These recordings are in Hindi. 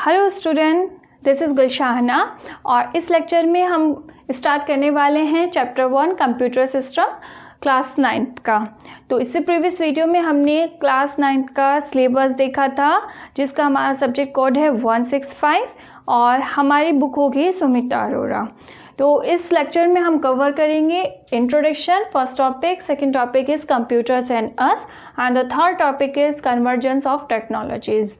हेलो स्टूडेंट, दिस इज़ गुलशाहना और इस लेक्चर में हम स्टार्ट करने वाले हैं chapter 1 computer system class 9th का। तो इससे प्रीवियस वीडियो में हमने क्लास 9th का सिलेबस देखा था जिसका हमारा सब्जेक्ट कोड है 165 और हमारी बुक होगी सुमिता अरोड़ा। तो इस लेक्चर में हम कवर करेंगे introduction, first topic, second topic is computers and us and the third topic is convergence of technologies.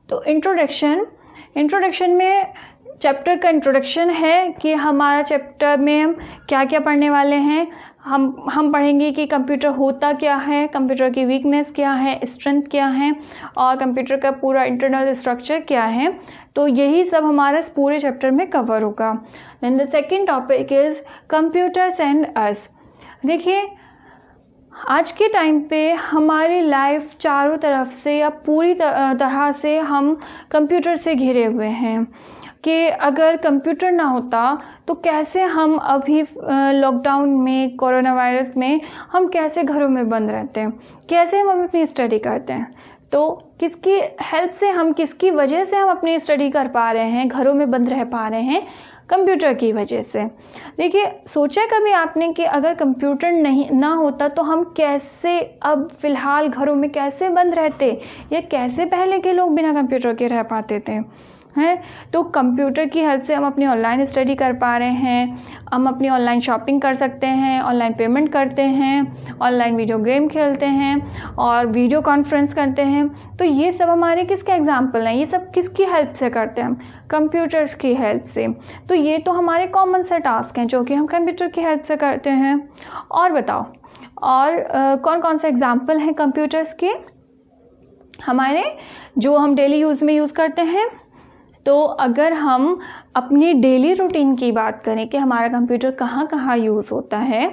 तो इंट्रोडक्शन में चैप्टर का इंट्रोडक्शन है कि हमारा चैप्टर में हम क्या क्या पढ़ने वाले हैं। हम पढ़ेंगे कि कंप्यूटर होता क्या है, कंप्यूटर की वीकनेस क्या है, स्ट्रेंथ क्या है और कंप्यूटर का पूरा इंटरनल स्ट्रक्चर क्या है। तो यही सब हमारा इस पूरे चैप्टर में कवर होगा। Then the second topic is computers and us. देखिए, आज के टाइम पे हमारी लाइफ चारों तरफ से या पूरी तरह से हम कंप्यूटर से घिरे हुए हैं कि अगर कंप्यूटर ना होता तो कैसे हम अभी लॉकडाउन में, कोरोना वायरस में हम कैसे घरों में बंद रहते हैं, कैसे हम अपनी स्टडी करते हैं। तो किसकी हेल्प से, हम किसकी वजह से हम अपनी स्टडी कर पा रहे हैं, घरों में बंद रह पा रहे हैं? कंप्यूटर की वजह से। देखिए, सोचा कभी आपने कि अगर कंप्यूटर ना होता तो हम कैसे अब फ़िलहाल घरों में कैसे बंद रहते, या कैसे पहले के लोग बिना कंप्यूटर के रह पाते थे हैं? तो कंप्यूटर की हेल्प से हम अपनी ऑनलाइन स्टडी कर पा रहे हैं, हम अपनी ऑनलाइन शॉपिंग कर सकते हैं, ऑनलाइन पेमेंट करते हैं, ऑनलाइन वीडियो गेम खेलते हैं और वीडियो कॉन्फ्रेंस करते हैं। तो ये सब हमारे किसके एग्जाम्पल हैं? ये सब किसकी हेल्प से करते हैं हम? कंप्यूटर्स की हेल्प से। तो ये तो हमारे कॉमन से टास्क हैं जो कि हम कंप्यूटर की हेल्प से करते हैं। और बताओ, और कौन कौन से एग्जाम्पल हैं कंप्यूटर्स के हमारे जो हम डेली यूज़ में यूज़ करते हैं? तो अगर हम अपनी डेली रूटीन की बात करें कि हमारा कंप्यूटर कहाँ कहाँ यूज़ होता है,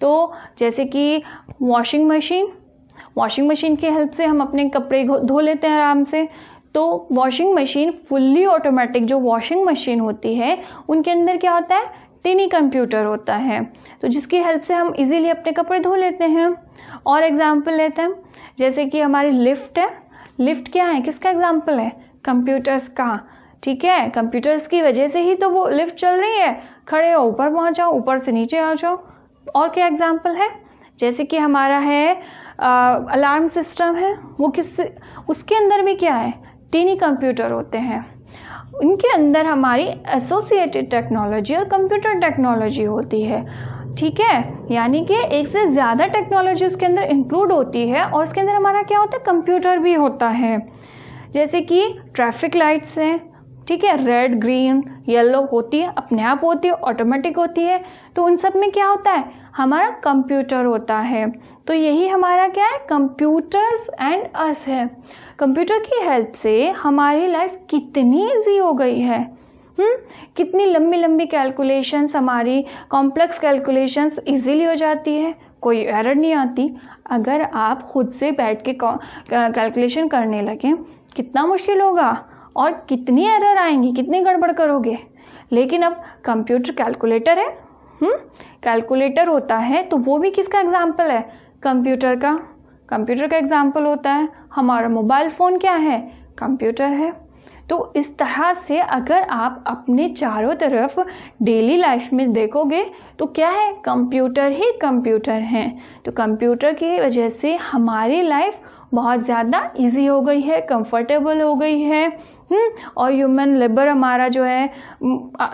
तो जैसे कि वॉशिंग मशीन की हेल्प से हम अपने कपड़े धो लेते हैं आराम से। तो वॉशिंग मशीन फुल्ली ऑटोमेटिक जो वॉशिंग मशीन होती है उनके अंदर क्या होता है? टिनी कंप्यूटर होता है, तो जिसकी हेल्प से हम इजीली अपने कपड़े धो लेते हैं। और एग्जाम्पल लेते हैं, जैसे कि हमारी लिफ्ट है। लिफ्ट क्या है, किसका एग्जाम्पल है? कंप्यूटर्स का। ठीक है, कंप्यूटर्स की वजह से ही तो वो लिफ्ट चल रही है। खड़े हो ऊपर पहुंच जाओ, ऊपर से नीचे आ जाओ। और क्या एग्जाम्पल है? जैसे कि हमारा है अलार्म सिस्टम है, वो उसके अंदर भी क्या है? टीनी कंप्यूटर होते हैं। उनके अंदर हमारी एसोसिएटेड टेक्नोलॉजी और कंप्यूटर टेक्नोलॉजी होती है। ठीक है, यानी कि एक से ज़्यादा टेक्नोलॉजी उसके अंदर इंक्लूड होती है और उसके अंदर हमारा क्या होता है? कंप्यूटर भी होता है। जैसे कि ट्रैफिक लाइट्स हैं, ठीक है, रेड, ग्रीन, येलो होती है, अपने आप होती है, ऑटोमेटिक होती है। तो उन सब में क्या होता है? हमारा कंप्यूटर होता है। तो यही हमारा क्या है? कंप्यूटर्स एंड अस है। कंप्यूटर की हेल्प से हमारी लाइफ कितनी ईजी हो गई है। कितनी लंबी लंबी कैलकुलेशंस, हमारी कॉम्प्लेक्स कैलकुलेशंस इजीली हो जाती है, कोई एरर नहीं आती। अगर आप खुद से बैठ के कैलकुलेशन करने लगें कितना मुश्किल होगा और कितनी एरर आएंगी, कितनी गड़बड़ करोगे। लेकिन अब कंप्यूटर कैलकुलेटर है, कैलकुलेटर होता है, तो वो भी किसका एग्जाम्पल है? कंप्यूटर का एग्जाम्पल होता है। हमारा मोबाइल फ़ोन क्या है? कंप्यूटर है। तो इस तरह से अगर आप अपने चारों तरफ डेली लाइफ में देखोगे तो क्या है? कंप्यूटर ही कंप्यूटर हैं। तो कंप्यूटर की वजह से हमारी लाइफ बहुत ज़्यादा इजी हो गई है, कंफर्टेबल हो गई है, और ह्यूमन लेबर हमारा जो है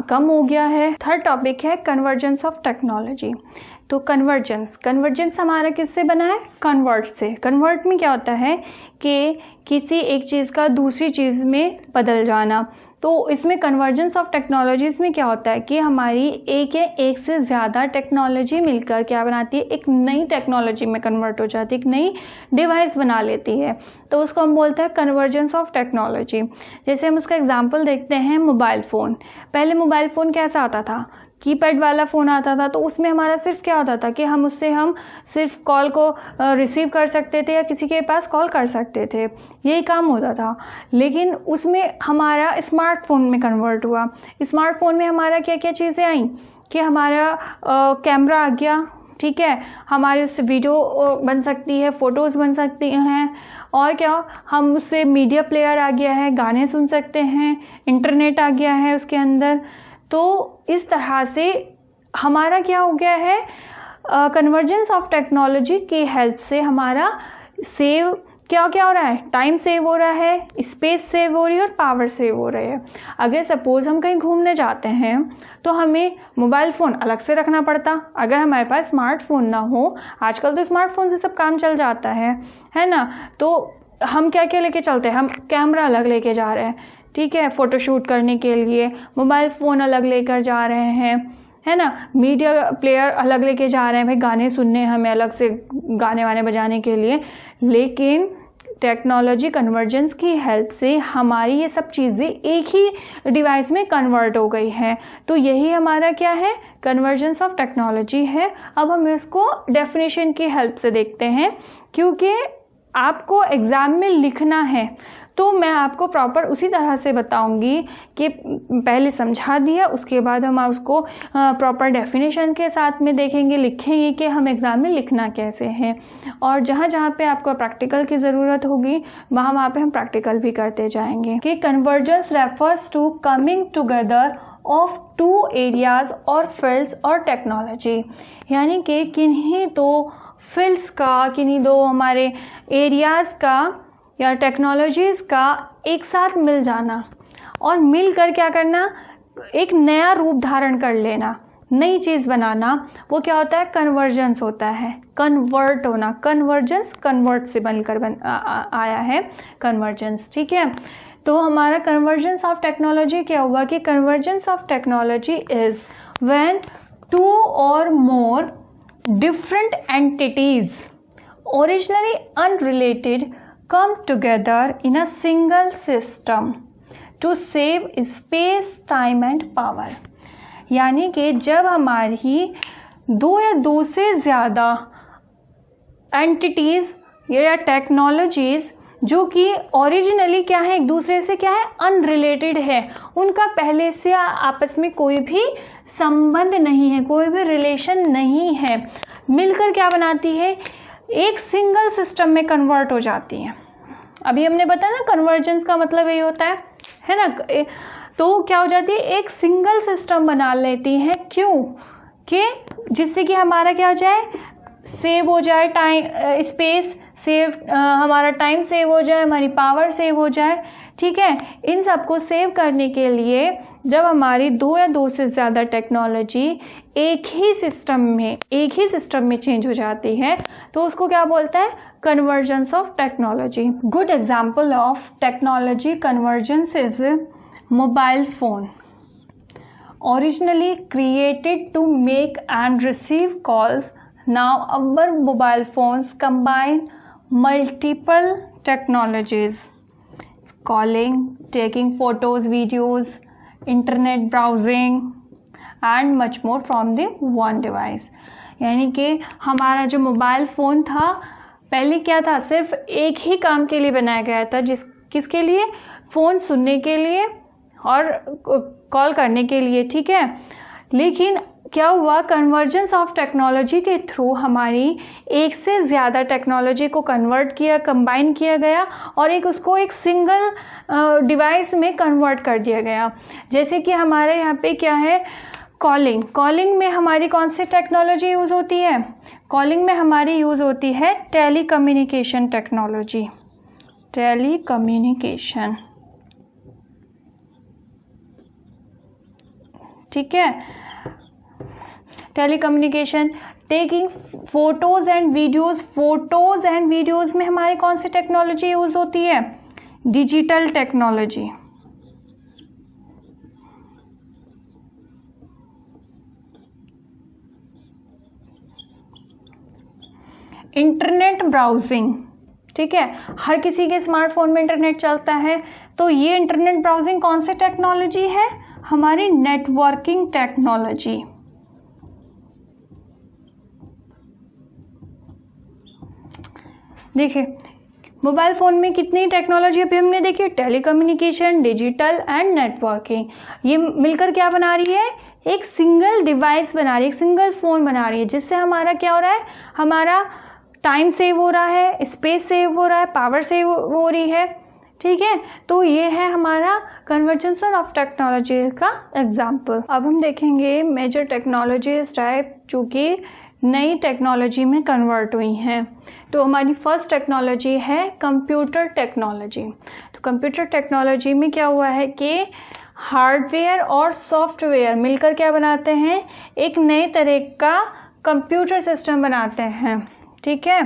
कम हो गया है। थर्ड टॉपिक है कन्वर्जेंस ऑफ टेक्नोलॉजी। तो कन्वर्जेंस हमारा किससे बना है? कन्वर्ट से। कन्वर्ट में क्या होता है कि किसी एक चीज़ का दूसरी चीज़ में बदल जाना। तो इसमें कन्वर्जेंस ऑफ टेक्नोलॉजीज़ में क्या होता है कि हमारी एक से ज़्यादा टेक्नोलॉजी मिलकर क्या बनाती है? एक नई टेक्नोलॉजी में कन्वर्ट हो जाती है, एक नई डिवाइस बना लेती है। तो उसको हम बोलते हैं कन्वर्जेंस ऑफ टेक्नोलॉजी। जैसे हम उसका एग्जांपल देखते हैं, मोबाइल फ़ोन। पहले मोबाइल फ़ोन कैसा आता था? कीपैड वाला फ़ोन आता था। तो उसमें हमारा सिर्फ क्या होता था कि हम सिर्फ कॉल को रिसीव कर सकते थे या किसी के पास कॉल कर सकते थे, यही काम होता था। लेकिन उसमें हमारा स्मार्टफोन में कन्वर्ट हुआ। स्मार्टफोन में हमारा क्या क्या चीज़ें आई कि हमारा कैमरा आ गया, ठीक है, हमारे उससे वीडियो बन सकती है, फ़ोटोज़ बन सकती हैं, और क्या हम उससे मीडिया प्लेयर आ गया है, गाने सुन सकते हैं, इंटरनेट आ गया है उसके अंदर। तो इस तरह से हमारा क्या हो गया है, कन्वर्जेंस ऑफ टेक्नोलॉजी की हेल्प से हमारा सेव क्या क्या हो रहा है, टाइम सेव हो रहा है, स्पेस सेव हो रही है और पावर सेव हो रही है। अगर सपोज़ हम कहीं घूमने जाते हैं तो हमें मोबाइल फ़ोन अलग से रखना पड़ता, अगर हमारे पास स्मार्टफोन ना हो, आजकल तो स्मार्टफोन से सब काम चल जाता है ना, तो हम क्या क्या लेके चलते हैं, हम कैमरा अलग लेके जा रहे हैं, ठीक है, फ़ोटोशूट करने के लिए, मोबाइल फ़ोन अलग लेकर जा रहे हैं, है ना, मीडिया प्लेयर अलग लेके जा रहे हैं, भाई गाने सुनने हमें अलग से गाने वाने बजाने के लिए। लेकिन टेक्नोलॉजी कन्वर्जेंस की हेल्प से हमारी ये सब चीज़ें एक ही डिवाइस में कन्वर्ट हो गई हैं। तो यही हमारा क्या है, कन्वर्जेंस ऑफ टेक्नोलॉजी है। अब हम इसको डेफिनेशन की हेल्प से देखते हैं, क्योंकि आपको एग्ज़ाम में लिखना है तो मैं आपको प्रॉपर उसी तरह से बताऊंगी कि पहले समझा दिया, उसके बाद हम उसको प्रॉपर डेफिनेशन के साथ में देखेंगे, लिखेंगे कि हम एग्ज़ाम में लिखना कैसे है। और जहाँ जहाँ पे आपको प्रैक्टिकल की ज़रूरत होगी वहाँ पे हम प्रैक्टिकल भी करते जाएंगे। कि convergence refers to coming together of two areas or fields or technology, यानी कि किन्हीं दो फील्ड्स का, किन्हीं दो हमारे एरियाज़ का या टेक्नोलॉजीज़ का एक साथ मिल जाना और मिलकर क्या करना, एक नया रूप धारण कर लेना, नई चीज़ बनाना, वो क्या होता है, कन्वर्जेंस होता है, कन्वर्ट होना। कन्वर्जेंस कन्वर्ट से बनकर आया है कन्वर्जेंस, ठीक है। तो हमारा कन्वर्जेंस ऑफ टेक्नोलॉजी क्या हुआ कि convergence of technology is when two or more different entities originally unrelated come together in a single system to save space, time and power। यानी कि जब हमारी दो या दो से ज़्यादा एंटिटीज़ या टेक्नोलॉजीज़ जो कि ओरिजिनली क्या है, एक दूसरे से क्या है, अनरिलेटेड है, उनका पहले से आपस में कोई भी संबंध नहीं है, कोई भी रिलेशन नहीं है, मिलकर क्या बनाती है, एक सिंगल सिस्टम में कन्वर्ट हो जाती हैं। अभी हमने बताया ना कन्वर्जेंस का मतलब यही होता है ना, तो क्या हो जाती है, एक सिंगल सिस्टम बना लेती हैं। क्यों कि जिससे कि हमारा क्या हो जाए, सेव हो जाए टाइम, स्पेस सेव, हमारा टाइम सेव हो जाए, हमारी पावर सेव हो जाए, ठीक है। इन सबको सेव करने के लिए जब हमारी दो या दो से ज़्यादा टेक्नोलॉजी एक ही सिस्टम में चेंज हो जाती है तो उसको क्या बोलते हैं, convergence of technology. Good example of technology convergence is mobile phone, originally created to make and receive calls. Now our mobile phones combine multiple technologies: calling, taking photos, videos, internet browsing and much more from the one device। यानी कि हमारा जो मोबाइल फ़ोन था पहले क्या था, सिर्फ एक ही काम के लिए बनाया गया था, किसके लिए, फ़ोन सुनने के लिए और कॉल करने के लिए, ठीक है। लेकिन क्या हुआ, कन्वर्जेंस ऑफ टेक्नोलॉजी के थ्रू हमारी एक से ज़्यादा टेक्नोलॉजी को कन्वर्ट किया, कंबाइन किया गया और उसको एक सिंगल डिवाइस में कन्वर्ट कर दिया गया। जैसे कि हमारे यहाँ पे क्या है, कॉलिंग में हमारी कौन सी टेक्नोलॉजी यूज़ होती है, कॉलिंग में हमारी यूज़ होती है टेलीकम्युनिकेशन टेक्नोलॉजी, टेलीकम्युनिकेशन, ठीक है। Telecommunication, taking photos and videos में हमारी कौन सी टेक्नोलॉजी यूज़ होती है, डिजिटल टेक्नोलॉजी। इंटरनेट ब्राउजिंग, ठीक है, हर किसी के स्मार्टफोन में इंटरनेट चलता है, तो ये इंटरनेट ब्राउजिंग कौन सी टेक्नोलॉजी है, हमारी नेटवर्किंग टेक्नोलॉजी। देखिए मोबाइल फ़ोन में कितनी टेक्नोलॉजी अभी हमने देखी, टेलीकम्युनिकेशन, डिजिटल एंड नेटवर्किंग, ये मिलकर क्या बना रही है, एक सिंगल डिवाइस बना रही है, एक सिंगल फ़ोन बना रही है, जिससे हमारा क्या हो रहा है, हमारा टाइम सेव हो रहा है, स्पेस सेव हो रहा है, पावर सेव हो रही है। ठीक है, तो ये है हमारा कन्वर्जेंस ऑफ टेक्नोलॉजी का एग्जाम्पल। अब हम देखेंगे मेजर टेक्नोलॉजी टाइप जो कि नई टेक्नोलॉजी में कन्वर्ट हुई हैं। तो हमारी फर्स्ट टेक्नोलॉजी है कंप्यूटर टेक्नोलॉजी। तो कंप्यूटर टेक्नोलॉजी में क्या हुआ है कि हार्डवेयर और सॉफ्टवेयर मिलकर क्या बनाते हैं, एक नए तरह का कंप्यूटर सिस्टम बनाते हैं। ठीक है,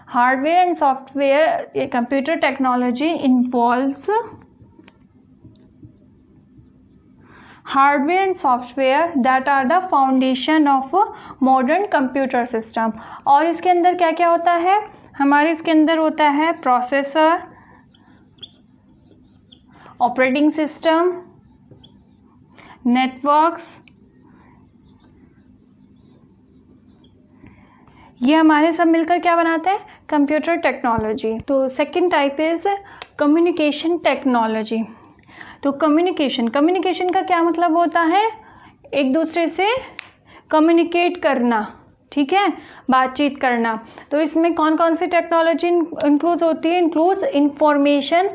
hardware and software computer technology involves hardware and software that are the foundation of modern computer system. और इसके अंदर क्या क्या होता है, हमारे इसके अंदर होता है प्रोसेसर, ऑपरेटिंग सिस्टम, नेटवर्क्स, ये हमारे सब मिलकर क्या बनाते हैं, कंप्यूटर टेक्नोलॉजी। तो second type is communication technology. तो कम्युनिकेशन का क्या मतलब होता है, एक दूसरे से कम्युनिकेट करना, ठीक है, बातचीत करना। तो इसमें कौन कौन सी टेक्नोलॉजी इंक्लूड होती है, includes information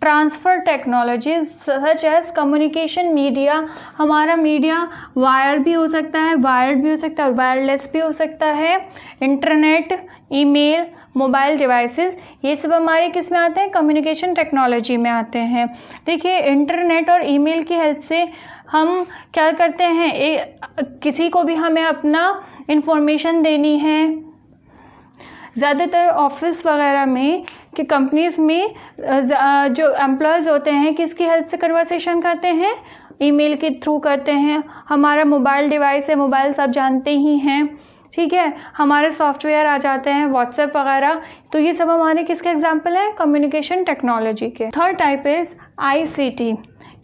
transfer technology such as communication media. हमारा मीडिया वायर भी हो सकता है, वायर्ड भी हो सकता है और वायरलेस भी हो सकता है। इंटरनेट, ईमेल, मोबाइल डिवाइसेस, ये सब हमारे किस में आते हैं, कम्युनिकेशन टेक्नोलॉजी में आते हैं। देखिए, इंटरनेट और ईमेल की हेल्प से हम क्या करते हैं, किसी को भी हमें अपना इंफॉर्मेशन देनी है। ज़्यादातर ऑफिस वगैरह में कि कंपनीज़ में जो एम्प्लॉयज़ होते हैं किसकी हेल्प से कन्वर्सेशन करते हैं, ईमेल के थ्रू करते हैं। हमारा मोबाइल डिवाइस है, मोबाइल सब जानते ही हैं, ठीक है। हमारे सॉफ्टवेयर आ जाते हैं, व्हाट्सएप वगैरह, तो ये सब हमारे किसके एग्जाम्पल हैं, कम्युनिकेशन टेक्नोलॉजी के। Third type is ICT,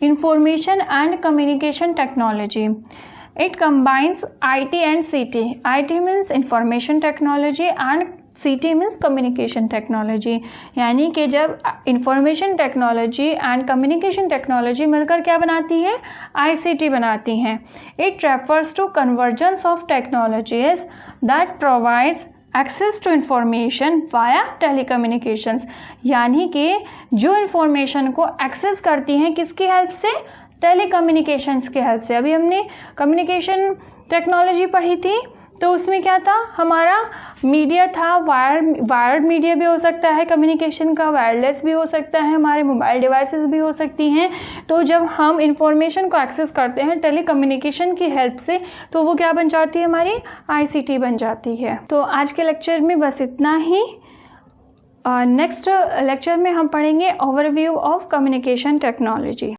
information and communication technology. It combines IT and CT. IT means information technology and CT means communication technology। यानी कि जब information technology and communication technology मिलकर क्या बनाती है, ICT बनाती हैं। It refers to convergence of technologies that provides access to information via telecommunications. यानी कि जो इंफॉर्मेशन को एक्सेस करती हैं किसकी हेल्प से, टेलीकम्युनिकेशंस की हेल्प से। अभी हमने कम्युनिकेशन टेक्नोलॉजी पढ़ी थी, तो उसमें क्या था, हमारा मीडिया था, वायर्ड मीडिया भी हो सकता है कम्युनिकेशन का, वायरलेस भी हो सकता है, हमारे मोबाइल डिवाइसेस भी हो सकती हैं। तो जब हम इंफॉर्मेशन को एक्सेस करते हैं टेलीकम्युनिकेशन की हेल्प से, तो वो क्या बन जाती है, हमारी ICT बन जाती है। तो आज के लेक्चर में बस इतना ही। नेक्स्ट लेक्चर में हम पढ़ेंगे ओवरव्यू ऑफ कम्युनिकेशन टेक्नोलॉजी।